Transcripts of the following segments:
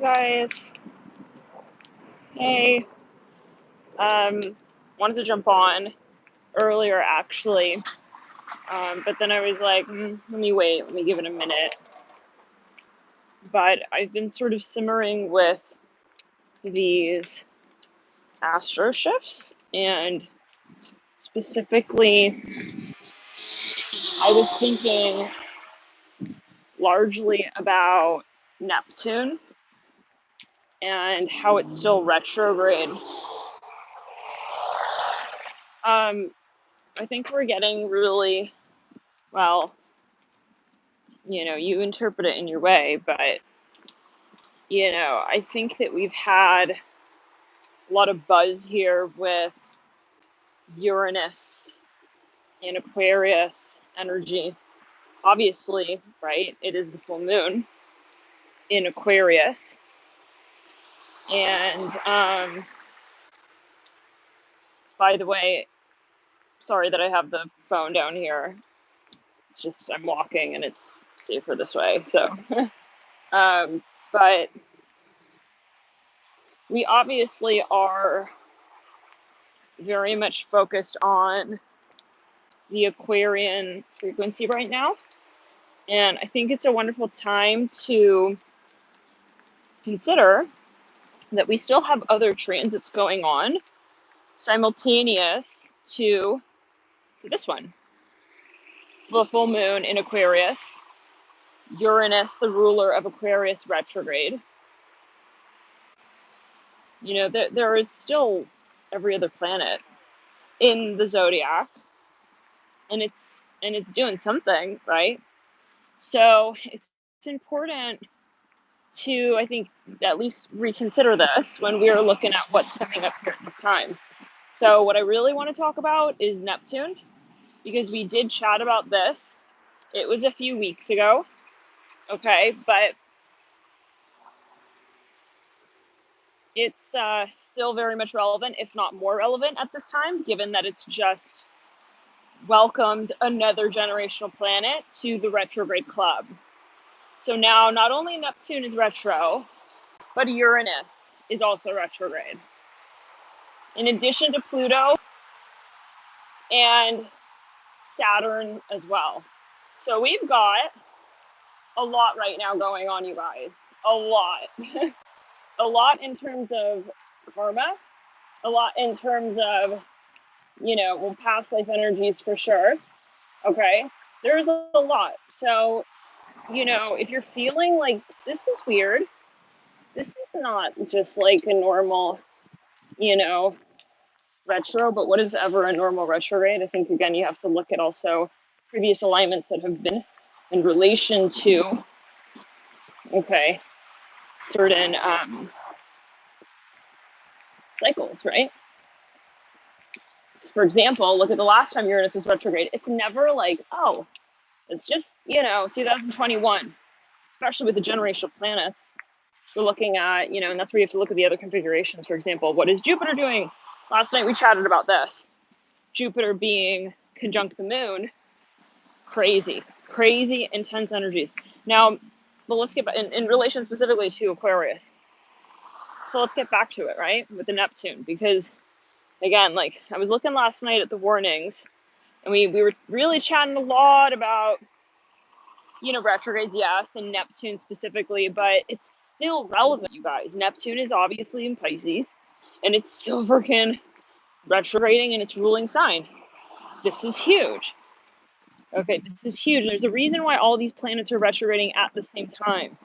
guys. Hey. Wanted to jump on earlier actually, but then I was like, let me wait, let me give it a minute. But I've been sort of simmering with these astro shifts, and specifically, I was thinking largely about Neptune and how it's still retrograde. I think we're getting really, well, you interpret it in your way, but, I think that we've had a lot of buzz here with Uranus and Aquarius energy. Obviously, right? It is the full moon in Aquarius. And by the way, sorry that I have the phone down here. It's just I'm walking and it's safer this way. So, but we obviously are very much focused on the Aquarian frequency right now. And I think it's a wonderful time to consider that we still have other transits going on simultaneous to this one. The full moon in Aquarius, Uranus, the ruler of Aquarius, retrograde. There is still every other planet in the zodiac, and it's doing something, right? So it's important to, I think, at least reconsider this when we are looking at what's coming up here at this time. So what I really want to talk about is Neptune, because we did chat about this. It was a few weeks ago, okay, but it's still very much relevant, if not more relevant at this time, given that it's just welcomed another generational planet to the retrograde club. So now not only Neptune is retro, but Uranus is also retrograde. In addition to Pluto and Saturn as well. So we've got a lot right now going on, you guys. A lot. A lot in terms of karma, a lot in terms of, past life energies for sure. Okay. There's a lot. So, if you're feeling like this is weird, this is not just like a normal, retro, but what is ever a normal retrograde? I think, again, you have to look at also previous alignments that have been in relation to, certain cycles, right? For example, look at the last time Uranus was retrograde. It's never like, oh, it's just, 2021, especially with the generational planets. We're looking at, and that's where you have to look at the other configurations. For example, what is Jupiter doing? Last night we chatted about this. Jupiter being conjunct the moon, crazy, intense energies. Now, but let's get back in relation specifically to Aquarius. So let's get back to it, right? With the Neptune, because again, like I was looking last night at the warnings, and we were really chatting a lot about, retrogrades, yes, and Neptune specifically, but it's still relevant, you guys. Neptune is obviously in Pisces, and it's still freaking retrograding in its ruling sign. This is huge. Okay, this is huge. There's a reason why all these planets are retrograding at the same time.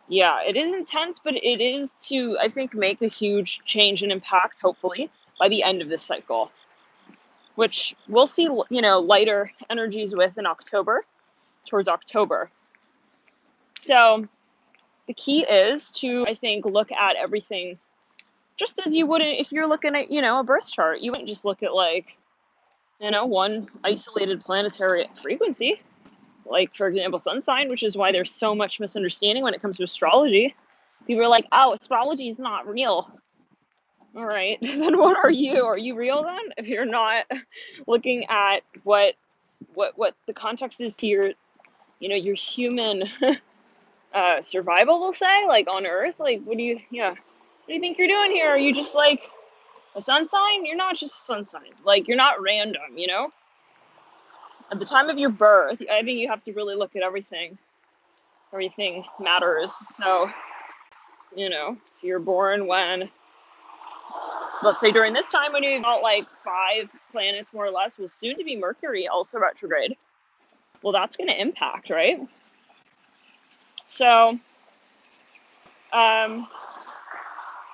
Yeah, it is intense, but it is to, I think, make a huge change and impact, hopefully, by the end of this cycle, which we'll see, lighter energies with in October, towards October. So the key is to, I think, look at everything just as you would if you're looking at, a birth chart. You wouldn't just look at like, one isolated planetary frequency, like, for example, sun sign, which is why there's so much misunderstanding when it comes to astrology. People are like, oh, astrology is not real. All right, then what are you? Are you real then? If you're not looking at what the context is here, your human survival, we'll say, like on Earth. Like, what do you think you're doing here? Are you just like a sun sign? You're not just a sun sign. Like, you're not random, you know? At the time of your birth, I think you have to really look at everything. Everything matters. So, you know, if you're born when, let's say during this time when you've got like 5 planets more or less, well, soon to be Mercury also retrograde. Well, that's going to impact, right? So,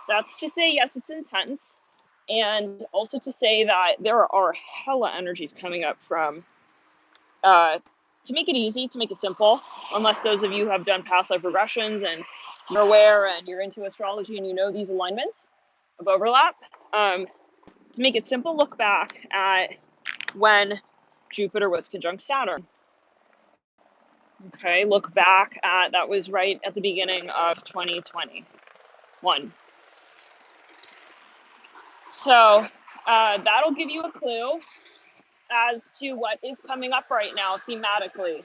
that's to say, yes, it's intense. And also to say that there are hella energies coming up from, to make it easy, to make it simple, unless those of you who have done past life regressions and you're aware and you're into astrology and you know these alignments of overlap, to make it simple, look back at when Jupiter was conjunct Saturn. Okay, look back at, that was right at the beginning of 2021. So that'll give you a clue as to what is coming up right now thematically.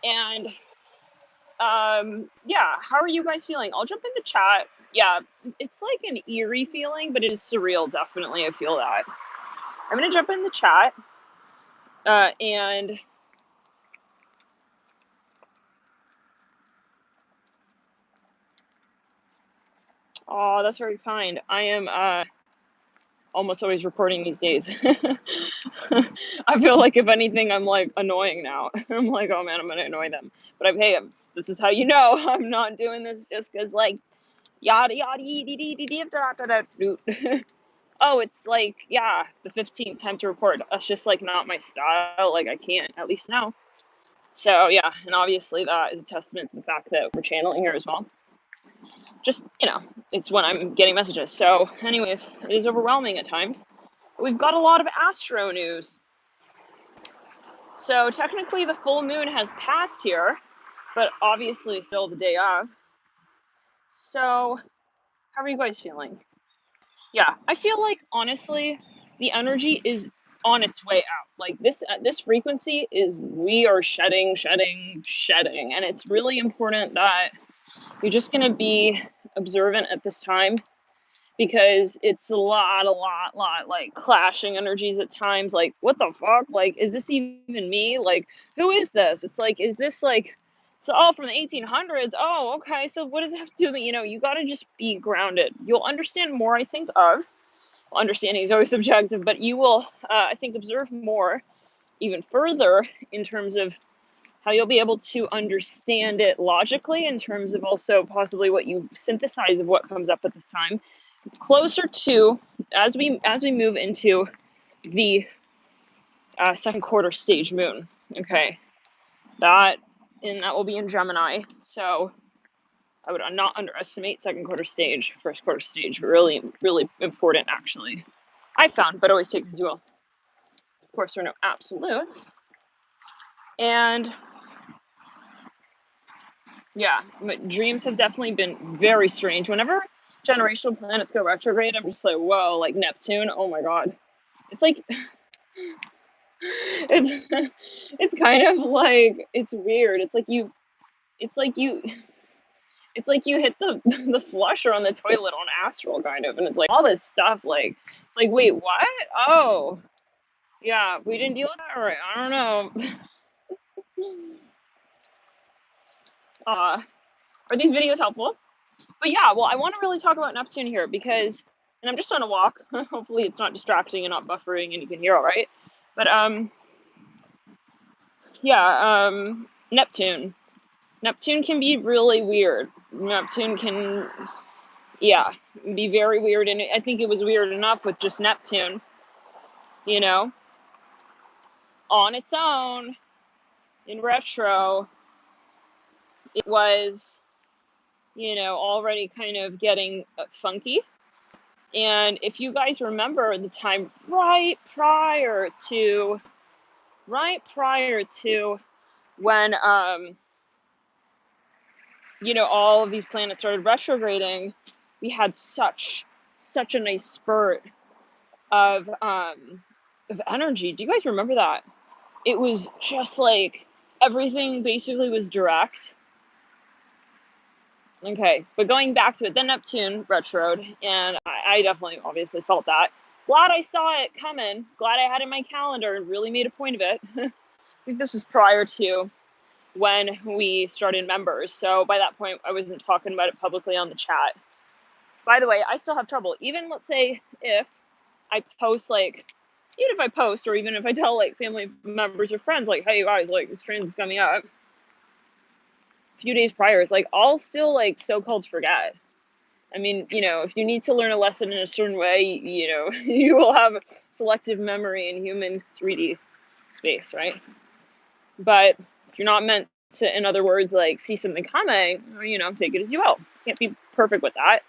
And yeah, how are you guys feeling? I'll jump into chat. Yeah, it's like an eerie feeling, but it is surreal, definitely. I feel that. I'm gonna jump in the chat. And oh, that's very kind. I am almost always recording these days. I feel like if anything, I'm like annoying now. I'm like, oh man, I'm gonna annoy them. But hey, this is how you know I'm not doing this just because like yada yada oh, it's like, yeah, the 15th time to record. That's just like not my style. Like I can't, at least now. So yeah, and obviously that is a testament to the fact that we're channeling here as well. Just, you know, it's when I'm getting messages. So anyways, it is overwhelming at times. We've got a lot of astro news. So technically the full moon has passed here, but obviously still the day of. So how are you guys feeling? Yeah, I feel like honestly, the energy is on its way out. Like this frequency is, we are shedding, and it's really important that you're just gonna be observant at this time, because it's a lot like clashing energies at times. Like, what the fuck? Like, is this even me? Like, who is this? It's like, is this like, so, oh, from the 1800s? Oh, okay. So what does it have to do with me? You know, you got to just be grounded. You'll understand more, I think, understanding is always subjective, but you will, I think, observe more, even further, in terms of how you'll be able to understand it logically, in terms of also possibly what you synthesize of what comes up at this time, closer to, as we move into the second quarter stage moon. Okay, that will be in Gemini. So I would not underestimate second quarter stage. First quarter stage, really important, actually, I found, but always take it as well. Of course, there are no absolutes. And yeah, but dreams have definitely been very strange. Whenever generational planets go retrograde, I'm just like, whoa, like Neptune, oh my god. It's like, it's kind of like, it's weird. It's like you hit the the flusher on the toilet on astral, kind of, and it's like all this stuff, like, it's like, wait, what? Oh, yeah, we didn't deal with that, right? I don't know. Are these videos helpful? But yeah, well, I want to really talk about Neptune here because, and I'm just on a walk. Hopefully it's not distracting and not buffering and you can hear all right. But yeah, Neptune can be really weird. Neptune can, yeah, be very weird, and I think it was weird enough with just Neptune, you know, on its own in retro. It was, you know, already kind of getting funky. And if you guys remember the time right prior to when you know, all of these planets started retrograding, we had such a nice spurt of energy. Do you guys remember that? It was just like everything basically was direct. Okay, but going back to it, then Neptune retroed, and I definitely obviously felt that. Glad I saw it coming. Glad I had it in my calendar and really made a point of it. I think this was prior to when we started members. So by that point, I wasn't talking about it publicly on the chat. By the way, I still have trouble. Even let's say if I post like, even if I post or even if I tell like family members or friends, like, hey guys, like this transit is coming up, a few days prior, it's like I'll still like so-called forget. I mean, you know, if you need to learn a lesson in a certain way, you know, you will have selective memory in human 3D space, right? But if you're not meant to, in other words, like see something coming, you know, take it as you will. Can't be perfect with that.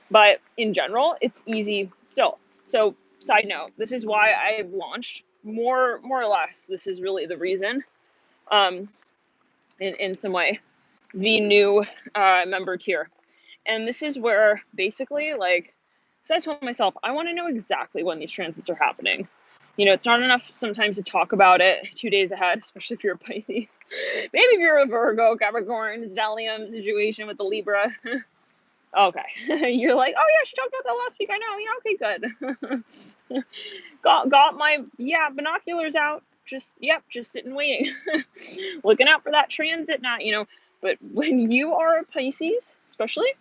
But in general, it's easy still. So side note, this is why I've launched more or less. This is really the reason, in some way, the new member tier. And this is where basically, like, because I told myself, I want to know exactly when these transits are happening. You know, it's not enough sometimes to talk about it 2 days ahead, especially if you're a Pisces. Maybe if you're a Virgo, Capricorn, stellium situation with the Libra. Okay. You're like, oh yeah, she talked about that last week. I know. Yeah, okay, good. got my binoculars out. Just sitting waiting. Looking out for that transit not, you know. But when you are a Pisces, especially,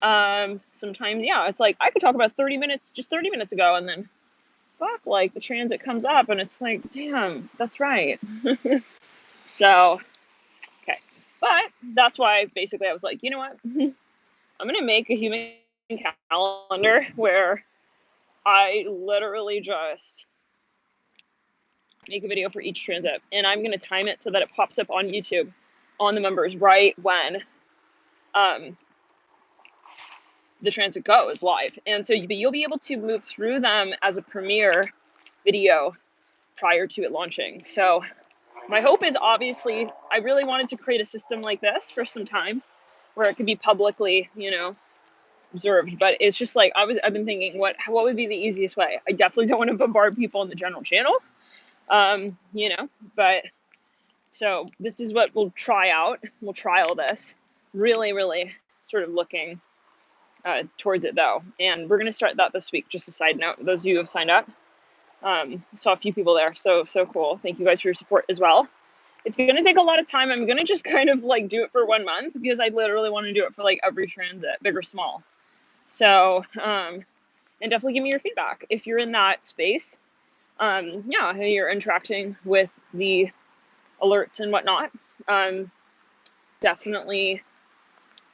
sometimes it's like I could talk about 30 minutes just 30 minutes ago, and then fuck, like the transit comes up and it's like, damn, that's right. So okay. But that's why basically I was like, you know what? I'm gonna make a human calendar where I literally just make a video for each transit, and I'm gonna time it so that it pops up on YouTube on the members right when the transit goes live. And so you'll be able to move through them as a premiere video prior to it launching. So my hope is, obviously, I really wanted to create a system like this for some time where it could be publicly, you know, observed. But it's just like I've been thinking, what would be the easiest way? I definitely don't want to bombard people in the general channel, you know. But so this is what we'll try out. We'll trial this. Really sort of looking towards it though, and we're gonna start that this week. Just a side note, those of you who have signed up, saw a few people there, so cool. Thank you guys for your support as well. It's gonna take a lot of time. I'm gonna just kind of like do it for 1 month because I literally want to do it for like every transit, big or small. So and definitely give me your feedback if you're in that space. You're interacting with the alerts and whatnot. Definitely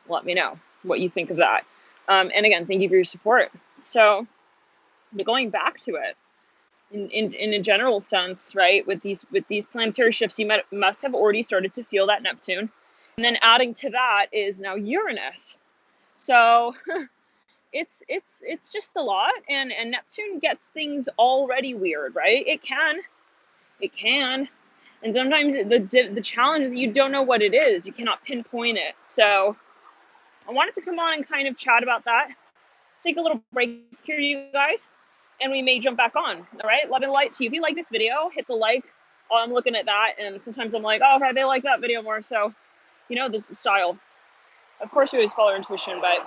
let me know what you think of that. And again, thank you for your support. So, but going back to it, in a general sense, right, with these planetary shifts, you must have already started to feel that Neptune, and then adding to that is now Uranus. So it's just a lot, and Neptune gets things already weird, right? It can, and sometimes the challenge is that you don't know what it is. You cannot pinpoint it. So I wanted to come on and kind of chat about that. Take a little break here, you guys, and we may jump back on. All right, love and light to you. If you like this video, hit the like. I'm looking at that, and sometimes I'm like, oh, okay, they like that video more. So, you know, this is the style. Of course, we always follow our intuition, but